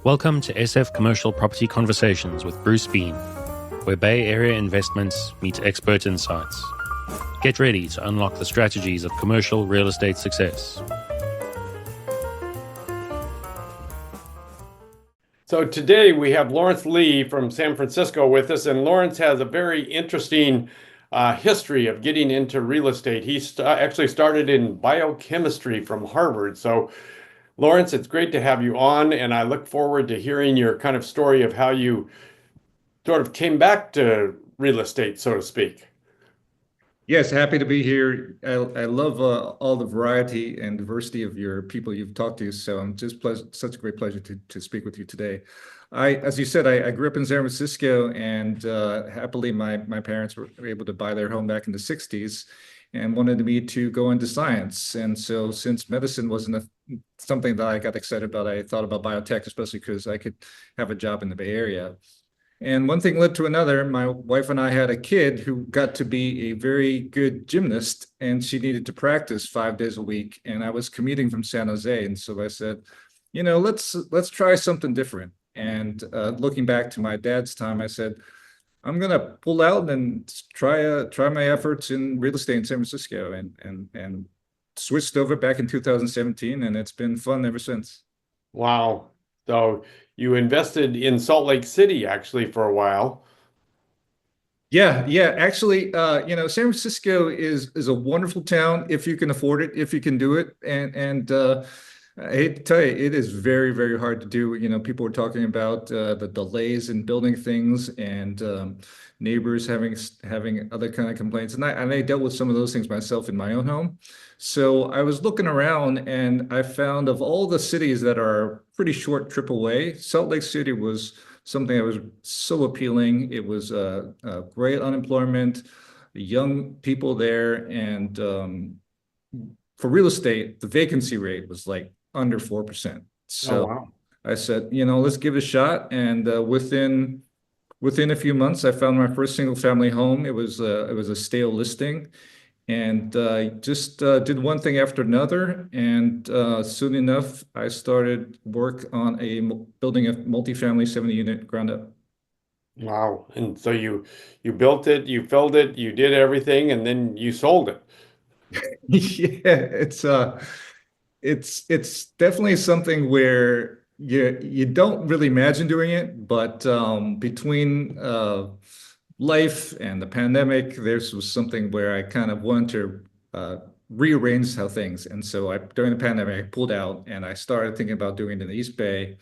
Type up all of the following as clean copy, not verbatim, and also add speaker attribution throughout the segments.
Speaker 1: Welcome to SF Commercial Property Conversations with Bruce Bean, where Bay Area investments meet expert insights. Get ready to unlock the strategies of commercial real estate success.
Speaker 2: So today we have Laurance Lee from San Francisco with us, and Laurance has a very interesting history of getting into real estate. He actually started in biochemistry from Harvard. So Laurance, it's great to have you on, and I look forward to hearing your kind of story of how you sort of came back to real estate, so to speak.
Speaker 3: Yes, happy to be here. I love all the variety and diversity of your people you've talked to, so I'm just such a great pleasure to speak with you today. As you said, I grew up in San Francisco, and happily my parents were able to buy their home back in the 60s and wanted me to go into science. And so since medicine wasn't something that I got excited about, I thought about biotech, especially because I could have a job in the Bay Area. And one thing led to another. My wife and I had a kid who got to be a very good gymnast, and she needed to practice 5 days a week. And I was commuting from San Jose, and so I said, let's try something different. And looking back to my dad's time, I said, I'm gonna pull out and try my efforts in real estate in San Francisco, and switched over back in 2017, and it's been fun ever since.
Speaker 2: Wow. So you invested in Salt Lake City actually for a while.
Speaker 3: Yeah. Actually, San Francisco is a wonderful town if you can afford it, if you can do it, and I hate to tell you, it is very, very hard to do. People were talking about the delays in building things, and neighbors having other kind of complaints, and I dealt with some of those things myself in my own home. So I was looking around, and I found of all the cities that are pretty short trip away, Salt Lake City was something that was so appealing. It was great unemployment, young people there, and for real estate, the vacancy rate was like under 4%. So
Speaker 2: Oh, wow.
Speaker 3: I said, let's give it a shot. And within a few months, I found my first single family home. It was a stale listing, and just did one thing after another. And soon enough, I started work on building a multifamily 70-unit ground up.
Speaker 2: Wow. And so you built it, you filled it, you did everything, and then you sold it.
Speaker 3: Yeah, it's definitely something where you don't really imagine doing it, but between life and the pandemic, this was something where I kind of wanted to rearrange how things. And so during the pandemic, I pulled out and I started thinking about doing it in the East Bay,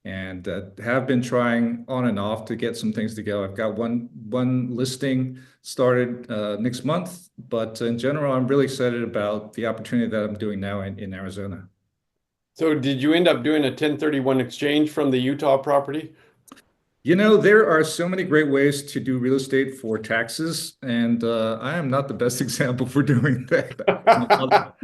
Speaker 3: and have been trying on and off to get some things to go. I've got one listing started next month, but in general, I'm really excited about the opportunity that I'm doing now in Arizona.
Speaker 2: So did you end up doing a 1031 exchange from the Utah property?
Speaker 3: There are so many great ways to do real estate for taxes, and I am not the best example for doing that.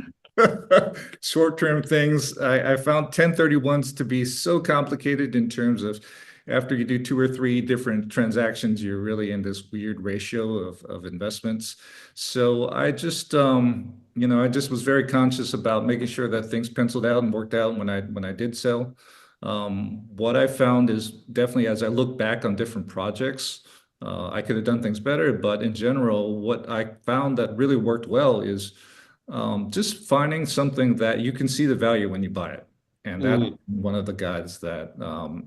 Speaker 3: Short-term things. I found 1031s to be so complicated in terms of after you do 2 or 3 different transactions, you're really in this weird ratio of investments. So I just was very conscious about making sure that things penciled out and worked out when I did sell. What I found is definitely as I look back on different projects, I could have done things better, but in general, what I found that really worked well is just finding something that you can see the value when you buy it. And that's one of the guides that,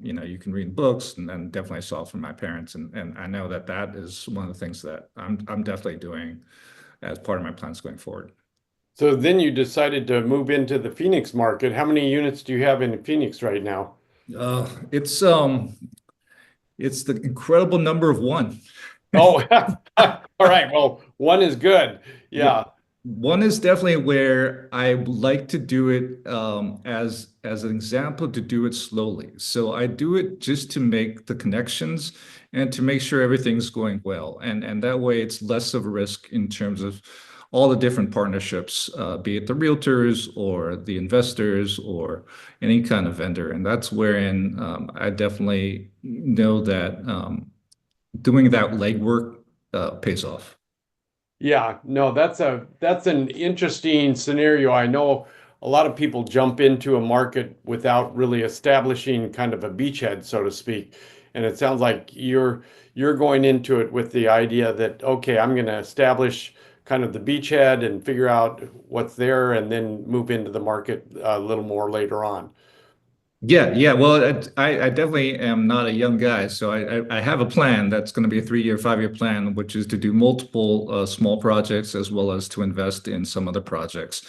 Speaker 3: you can read in books, and then definitely saw from my parents. And I know that is one of the things that I'm definitely doing as part of my plans going forward.
Speaker 2: So then you decided to move into the Phoenix market. How many units do you have in Phoenix right now?
Speaker 3: It's the incredible number of one.
Speaker 2: Oh, all right. Well, one is good. Yeah.
Speaker 3: One is definitely where I like to do it as an example, to do it slowly. So I do it just to make the connections and to make sure everything's going well. And that way it's less of a risk in terms of all the different partnerships, be it the realtors or the investors or any kind of vendor. And that's wherein I definitely know that doing that legwork pays off.
Speaker 2: Yeah, no, that's an interesting scenario. I know a lot of people jump into a market without really establishing kind of a beachhead, so to speak. And it sounds like you're going into it with the idea that, okay, I'm going to establish kind of the beachhead and figure out what's there and then move into the market a little more later on.
Speaker 3: Yeah, yeah. Well, I definitely am not a young guy, so I have a plan that's going to be a 3-year, 5-year plan, which is to do multiple small projects as well as to invest in some other projects.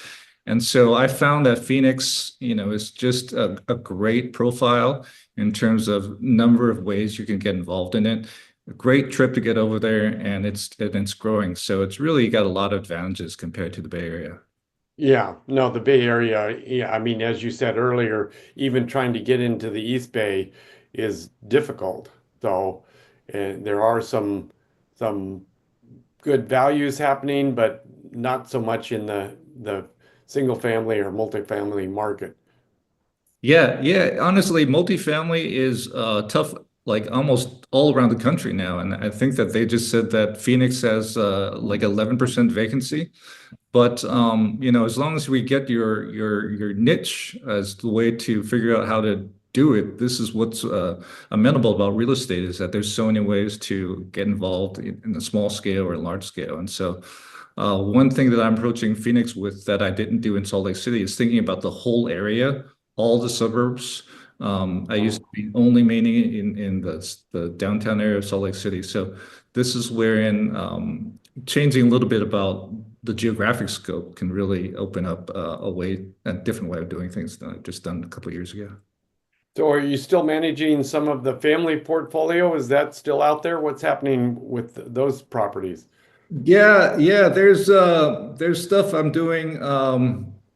Speaker 3: And so I found that Phoenix, is just a great profile in terms of number of ways you can get involved in it. A great trip to get over there, and it's growing. So it's really got a lot of advantages compared to the Bay Area.
Speaker 2: Yeah, no, the Bay Area, yeah, I mean, as you said earlier, even trying to get into the East Bay is difficult. So, and there are some good values happening, but not so much in the single family or multifamily market.
Speaker 3: Yeah, yeah. Honestly, multifamily is tough, like almost all around the country now. And I think that they just said that Phoenix has like 11% vacancy. But as long as we get your niche as the way to figure out how to do it, this is what's amenable about real estate is that there's so many ways to get involved in a small scale or large scale. And so one thing that I'm approaching Phoenix with that I didn't do in Salt Lake City is thinking about the whole area, all the suburbs. I used to be only mainly in the downtown area of Salt Lake City. So this is wherein changing a little bit about the geographic scope can really open up a different way of doing things than I've just done a couple of years ago.
Speaker 2: So are you still managing some of the family portfolio? Is that still out there? What's happening with those properties?
Speaker 3: Yeah, yeah, there's stuff I'm doing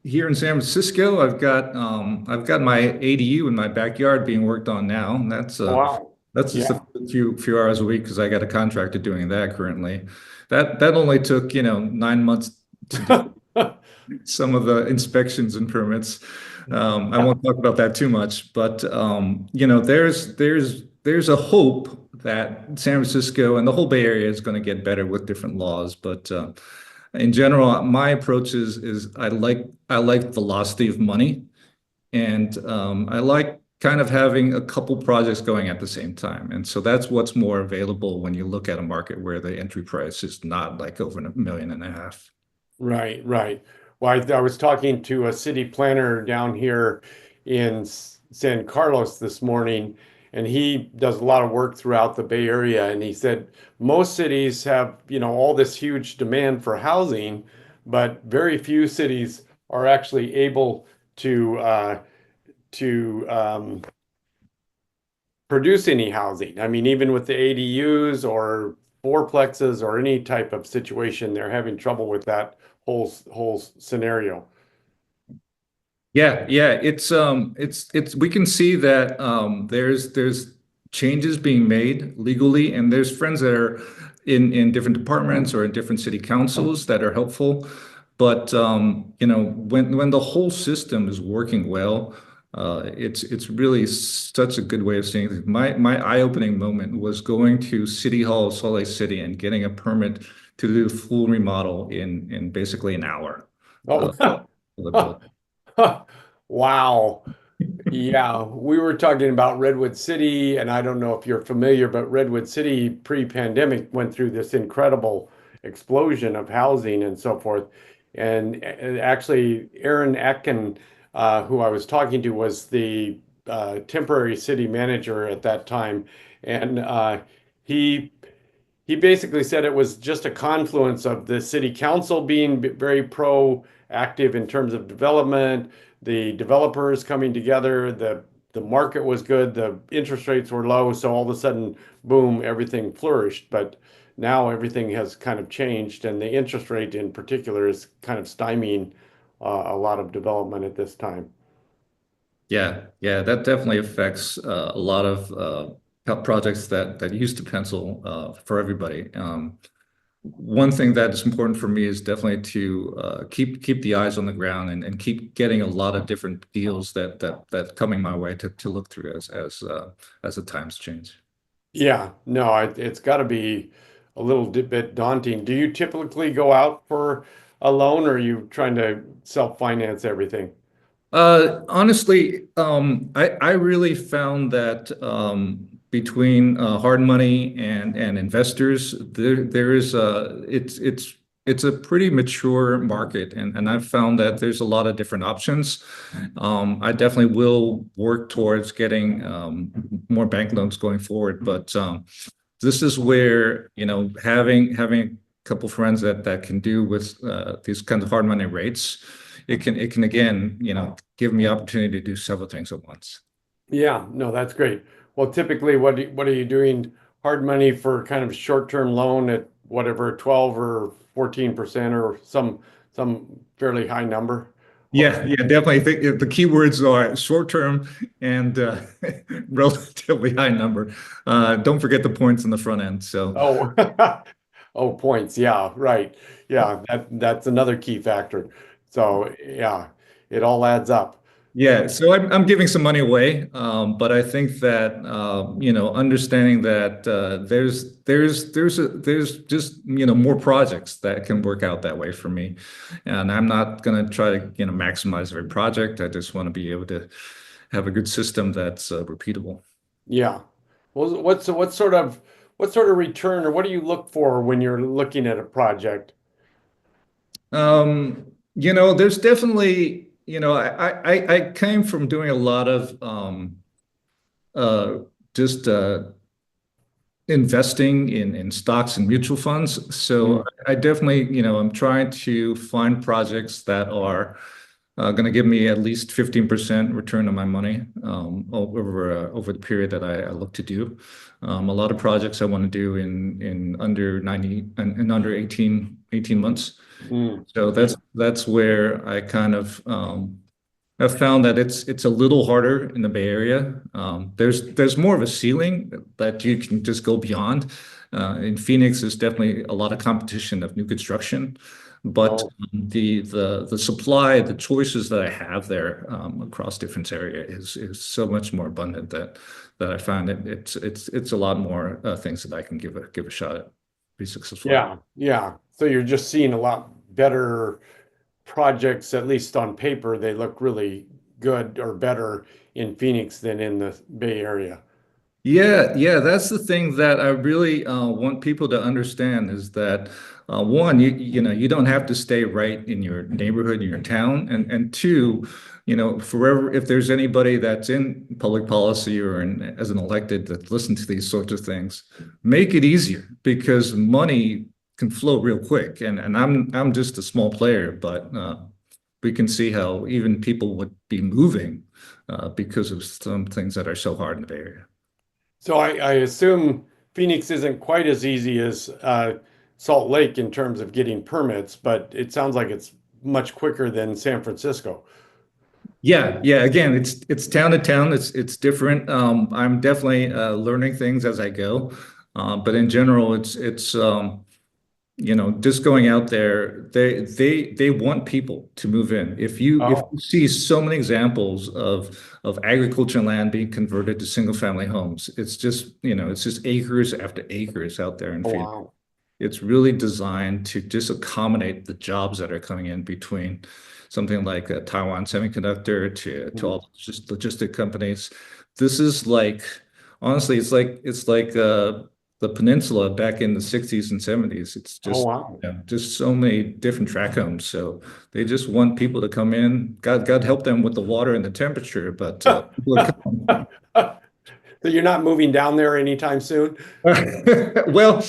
Speaker 3: here in San Francisco. I've got my ADU in my backyard being worked on now. And
Speaker 2: Wow.
Speaker 3: that's just
Speaker 2: Yeah.
Speaker 3: a few hours a week because I got a contractor doing that currently. That only took, 9 months to do some of the inspections and permits. I won't talk about that too much, but there's a hope that San Francisco and the whole Bay Area is going to get better with different laws. But in general, my approach is I like velocity of money, and I like kind of having a couple projects going at the same time. And so that's what's more available when you look at a market where the entry price is not like over 1.5 million.
Speaker 2: Right, right. Well, I was talking to a city planner down here in San Carlos this morning, and he does a lot of work throughout the Bay Area. And he said most cities have, all this huge demand for housing, but very few cities are actually able to produce any housing. I mean, even with the ADUs or fourplexes or any type of situation, they're having trouble with that whole scenario.
Speaker 3: Yeah, yeah, it's we can see that there's changes being made legally, and there's friends that are in different departments or in different city councils that are helpful. But when the whole system is working well, it's really such a good way of seeing things. My eye-opening moment was going to City Hall of Salt Lake City and getting a permit to do a full remodel in basically an hour
Speaker 2: Oh,
Speaker 3: of the building.
Speaker 2: wow. Yeah, we were talking about Redwood City, and I don't know if you're familiar, but Redwood City pre-pandemic went through this incredible explosion of housing and so forth. And actually, Aaron Atkin, who I was talking to, was the temporary city manager at that time, and he he basically said it was just a confluence of the city council being very proactive in terms of development, the developers coming together, the market was good, the interest rates were low, so all of a sudden, boom, everything flourished. But now everything has kind of changed, and the interest rate in particular is kind of stymieing a lot of development at this time.
Speaker 3: Yeah, yeah, that definitely affects a lot of projects that used to pencil for everybody. One thing that is important for me is definitely to keep the eyes on the ground and keep getting a lot of different deals that coming my way to look through as the times change.
Speaker 2: Yeah, no, it's got to be a little bit daunting. Do you typically go out for a loan, or are you trying to self-finance everything?
Speaker 3: Honestly, I really found that between hard money and investors, there is it's a pretty mature market, and I've found that there's a lot of different options. I definitely will work towards getting more bank loans going forward, but this is where, having a couple friends that can do with these kinds of hard money rates, it can again, give me opportunity to do several things at once.
Speaker 2: Yeah, no, that's great. Well, typically, what are you doing? Hard money for kind of short-term loan at whatever, 12 or 14% or some fairly high number. Or
Speaker 3: Yeah, yeah, definitely. I think the keywords are short term and relatively high number. Don't forget the points in the front end. So
Speaker 2: oh, oh, points. Yeah, right. Yeah, that's another key factor. So yeah, it all adds up.
Speaker 3: yeah, so I'm giving some money away, but I think that understanding that there's just more projects that can work out that way for me, and I'm not gonna try to maximize every project. I just want to be able to have a good system that's repeatable.
Speaker 2: Yeah. Well, what sort of return or what do you look for when you're looking at a project?
Speaker 3: There's definitely, I came from doing a lot of uh, just investing in stocks and mutual funds.
Speaker 2: Mm.
Speaker 3: So I definitely, I'm trying to find projects that are going to give me at least 15% return on my money over the period that I look to do. A lot of projects I want to do in under 90 and under 18 months.
Speaker 2: Mm.
Speaker 3: So
Speaker 2: Yeah.
Speaker 3: that's where I kind of I've found that it's a little harder in the Bay Area. There's more of a ceiling that you can just go beyond. In Phoenix, there's definitely a lot of competition of new construction, but
Speaker 2: Oh,
Speaker 3: the supply, the choices that I have there across different area is so much more abundant that I find it's a lot more things that I can give a shot at, be successful at.
Speaker 2: yeah. Yeah. So you're just seeing a lot better projects, at least on paper, they look really good or better in Phoenix than in the Bay Area.
Speaker 3: Yeah, yeah, that's the thing that I really want people to understand is that one, you don't have to stay right in your neighborhood, in your town, and two, forever if there's anybody that's in public policy or as an elected that listen to these sorts of things, make it easier because money can flow real quick, and I'm just a small player, but we can see how even people would be moving because of some things that are so hard in the Bay Area.
Speaker 2: So I assume Phoenix isn't quite as easy as Salt Lake in terms of getting permits, but it sounds like it's much quicker than San Francisco.
Speaker 3: Yeah, yeah. Again, it's town to town. It's different. I'm definitely learning things as I go, but in general, it's just going out there. They want people to move in. If you
Speaker 2: Oh,
Speaker 3: see so many examples of agricultural land being converted to single family homes, it's just acres after acres out there in
Speaker 2: oh
Speaker 3: Phoenix.
Speaker 2: wow.
Speaker 3: It's really designed to just accommodate the jobs that are coming in between something like a Taiwan Semiconductor to
Speaker 2: Mhm.
Speaker 3: all just logistic companies. This is like, honestly, it's like the peninsula back in the 60s and 70s. It's
Speaker 2: Oh
Speaker 3: just
Speaker 2: wow.
Speaker 3: just so many different track homes. So they just want people to come in. God help them with the water and the temperature, but people are coming.
Speaker 2: So you're not moving down there anytime soon?
Speaker 3: Well,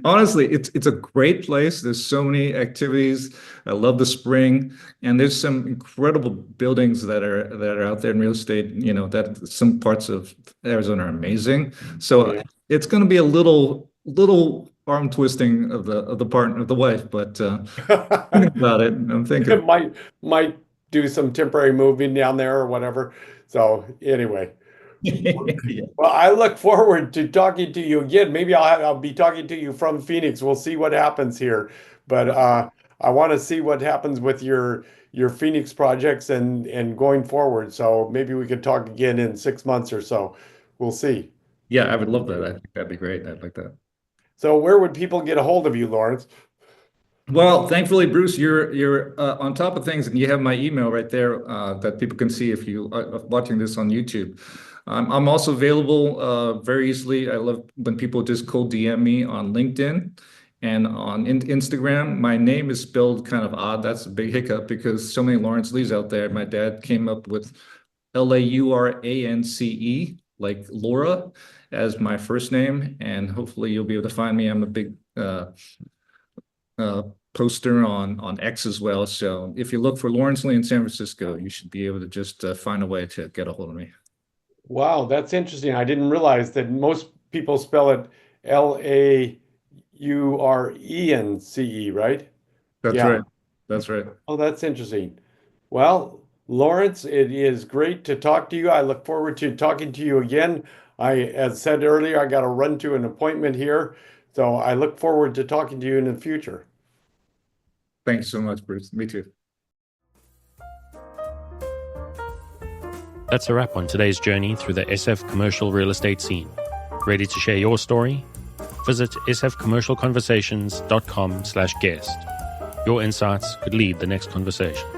Speaker 3: honestly, it's a great place. There's so many activities. I love the spring, and there's some incredible buildings that are out there in real estate. That some parts of Arizona are amazing. So
Speaker 2: Yeah.
Speaker 3: it's going to be a little arm twisting of the partner of the wife, but thinking about it, I'm thinking.
Speaker 2: Might do some temporary moving down there or whatever. So anyway.
Speaker 3: Yeah.
Speaker 2: Well, I look forward to talking to you again. Maybe I'll be talking to you from Phoenix. We'll see what happens here. But I want to see what happens with your Phoenix projects and going forward. So maybe we could talk again in 6 months or so. We'll see.
Speaker 3: Yeah, I would love that. I think that'd be great. I'd like that.
Speaker 2: So where would people get a hold of you, Lawrence?
Speaker 3: Well, thankfully, Bruce, you're on top of things, and you have my email right there that people can see if you are watching this on YouTube. I'm also available very easily. I love when people just cold DM me on LinkedIn and on Instagram. My name is spelled kind of odd. That's a big hiccup because so many Laurance Lees out there. My dad came up with Laurance, like Laura, as my first name, and hopefully you'll be able to find me. I'm a big poster on X as well. So if you look for Laurance Lee in San Francisco, you should be able to just find a way to get a hold of me.
Speaker 2: Wow, that's interesting. I didn't realize that most people spell it Laurence, right?
Speaker 3: That's
Speaker 2: Yeah.
Speaker 3: right. That's right.
Speaker 2: Oh, that's interesting. Well, Laurance, it is great to talk to you. I look forward to talking to you again. As said earlier, I got to run to an appointment here, so I look forward to talking to you in the future.
Speaker 3: Thanks so much, Bruce. Me too.
Speaker 1: That's a wrap on today's journey through the SF commercial real estate scene. Ready to share your story? Visit sfcommercialconversations.com/guest. Your insights could lead the next conversation.